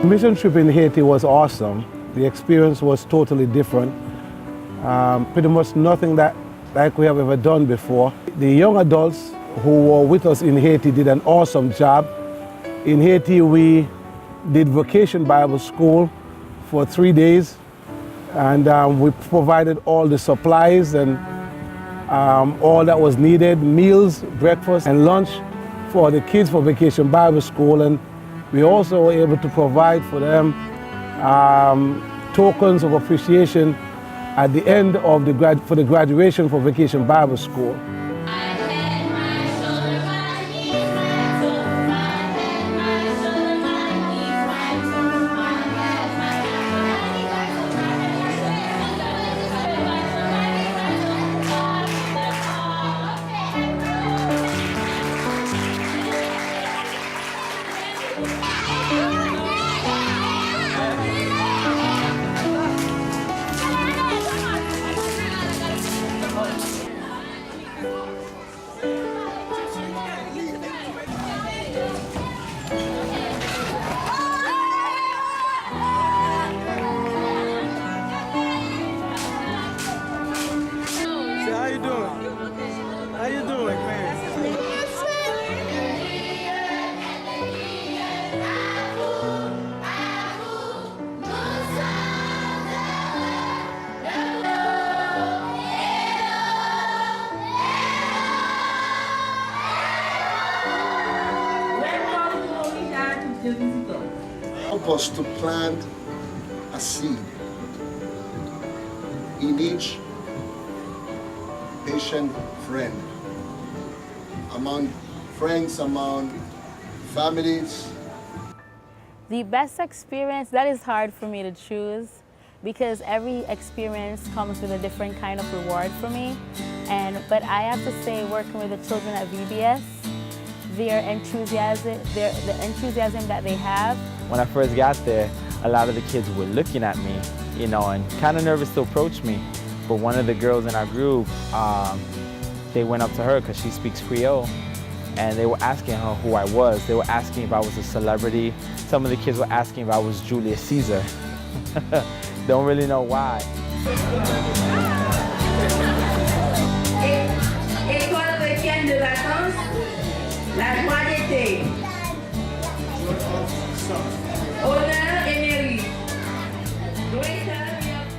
Mission trip in Haiti was awesome. The experience was totally different. Pretty much nothing like we have ever done before. The young adults who were with us in Haiti did an awesome job. In Haiti, we did vacation Bible school for 3 days, and we provided all the supplies and all that was needed, meals, breakfast and lunch for the kids for vacation Bible school. And we also were able to provide for them tokens of appreciation at the end of the graduation for vacation Bible school. Help us to plant a seed in each patient friend, among friends, among families. The best experience, that is hard for me to choose because every experience comes with a different kind of reward for me. But I have to say, working with the children at VBS, the enthusiasm that they have. When I first got there, a lot of the kids were looking at me, you know, and kind of nervous to approach me. But one of the girls in our group, they went up to her because she speaks Creole, and they were asking her who I was. They were asking if I was a celebrity. Some of the kids were asking if I was Julius Caesar. Don't really know why.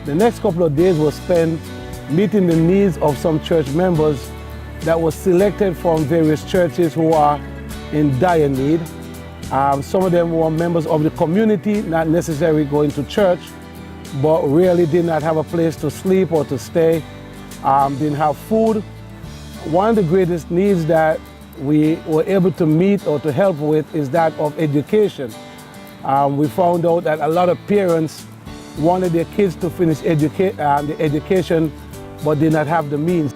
The next couple of days were spent meeting the needs of some church members that were selected from various churches who are in dire need. Some of them were members of the community, not necessarily going to church, but really did not have a place to sleep or to stay, didn't have food. One of the greatest needs that we were able to meet or to help with is that of education. We found out that a lot of parents wanted their kids to finish the education, but did not have the means.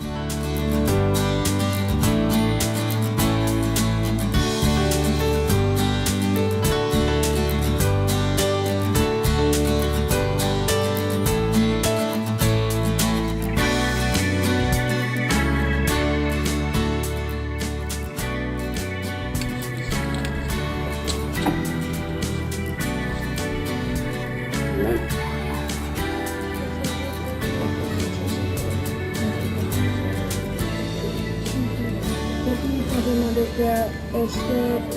Est-ce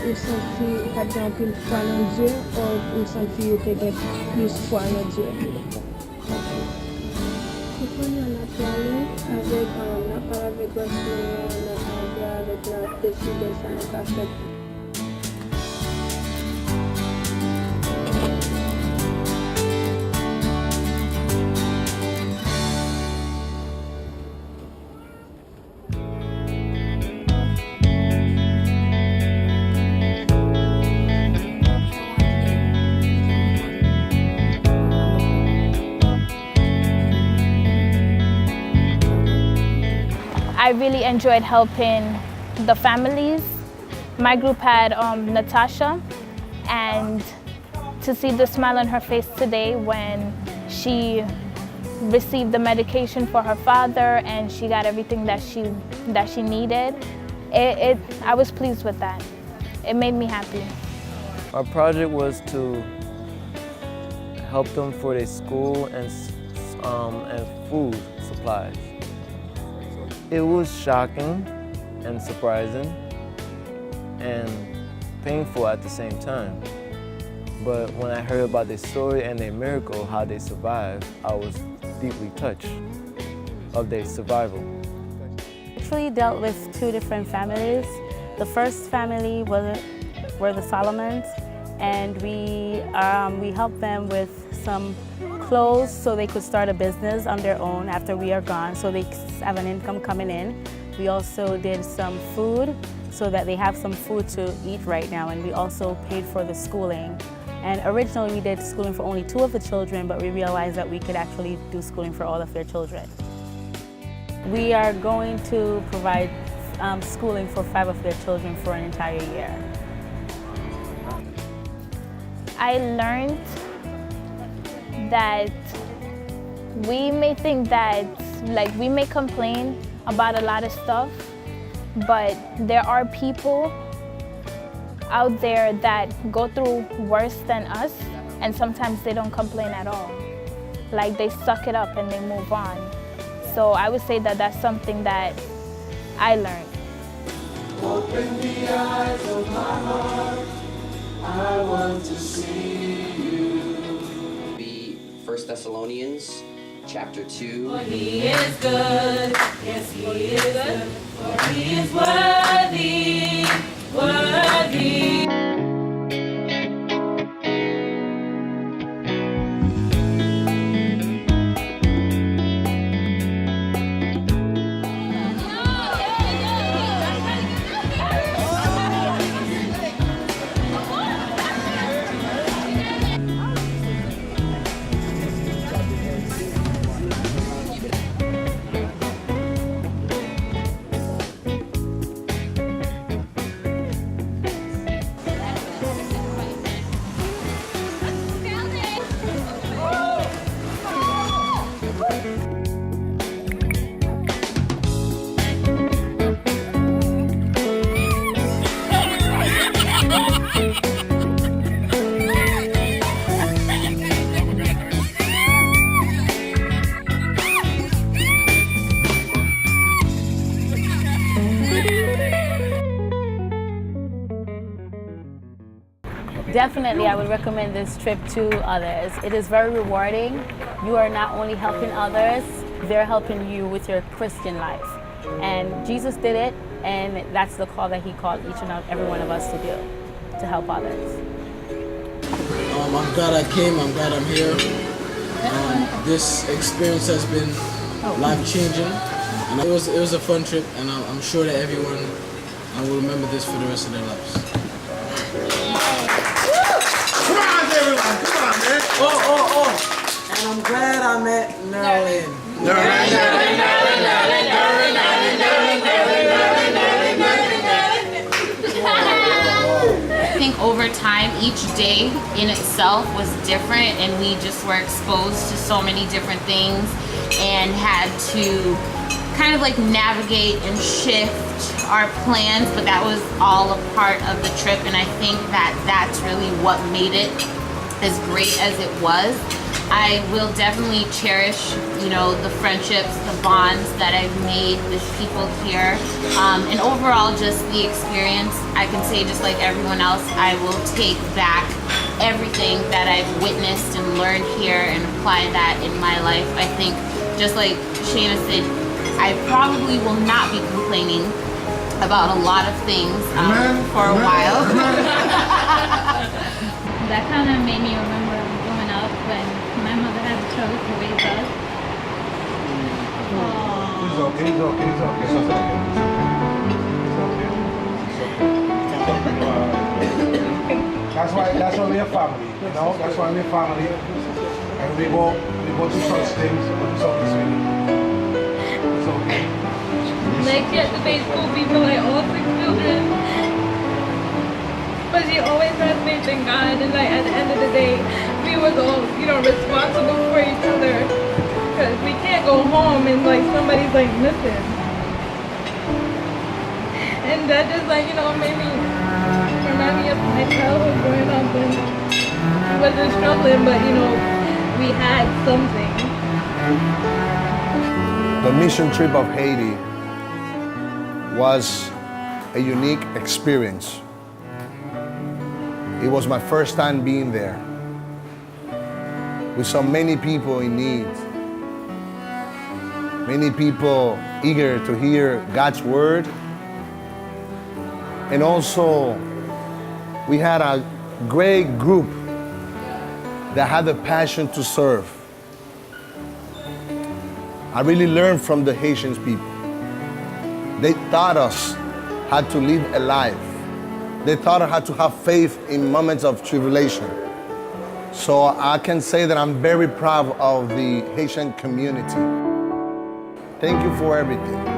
que sont filles, par exemple, une foi en Dieu ou une fille qui a plus foi en Dieu? Pourquoi on a parlé avec la Seigneur, avec la décision de sa I really enjoyed helping the families. My group had Natasha, and to see the smile on her face today when she received the medication for her father and she got everything that she needed, I was pleased with that. It made me happy. Our project was to help them for their school and food supplies. It was shocking and surprising and painful at the same time. But when I heard about their story and their miracle, how they survived, I was deeply touched of their survival. Actually dealt with two different families. The first family were the Solomons, and we helped them with some clothes so they could start a business on their own after we are gone, so they have an income coming in. We also did some food so that they have some food to eat right now, and we also paid for the schooling. And originally we did schooling for only 2 of the children, but we realized that we could actually do schooling for all of their children. We are going to provide schooling for 5 of their children for an entire year. I learned that we may think that, like, we may complain about a lot of stuff, but there are people out there that go through worse than us, and sometimes they don't complain at all. Like, they suck it up and they move on. So I would say that that's something that I learned. Open the eyes of my heart, I want to see you. Be 1 Thessalonians chapter 2. For he is good, yes he is good, for he is worthy, worthy. Definitely, I would recommend this trip to others. It is very rewarding. You are not only helping others, they're helping you with your Christian life. And Jesus did it, and that's the call that he called each and every one of us to do, to help others. I'm glad I came, I'm glad I'm here. This experience has been life-changing. And it was a fun trip, and I'm sure that everyone will remember this for the rest of their lives. Come on, everyone. Come on, man. Oh. And I'm glad I met Nerlin. I think over time, each day in itself was different, and we just were exposed to so many different things and had to kind of like navigate and shift our plans, but that was all a part of the trip, and I think that that's really what made it as great as it was. I will definitely cherish, you know, the friendships, the bonds that I've made with people here, and overall just the experience. I can say, just like everyone else, I will take back everything that I've witnessed and learned here and apply that in my life. I think, just like Shayna said, I probably will not be complaining about a lot of things for a while. That kind of made me remember growing up when my mother had to struggle to raise us. It's okay, it's okay, it's okay, it's okay. That's why we're a family, you know? That's why we're a family. And we go to such things, we go to something sweet. It's okay. Like, she had to pay school fees for like all 6 children. But she always had faith in God, and like at the end of the day, we was all, you know, responsible for each other. Because we can't go home and like somebody's like missing. And that just like, you know, made me remind me of my childhood growing up, and I wasn't struggling, but you know, we had something. The mission trip of Haiti was a unique experience. It was my first time being there. We saw many people in need, many people eager to hear God's word. And also, we had a great group that had the passion to serve. I really learned from the Haitian people. They taught us how to live a life. They taught us how to have faith in moments of tribulation. So I can say that I'm very proud of the Haitian community. Thank you for everything.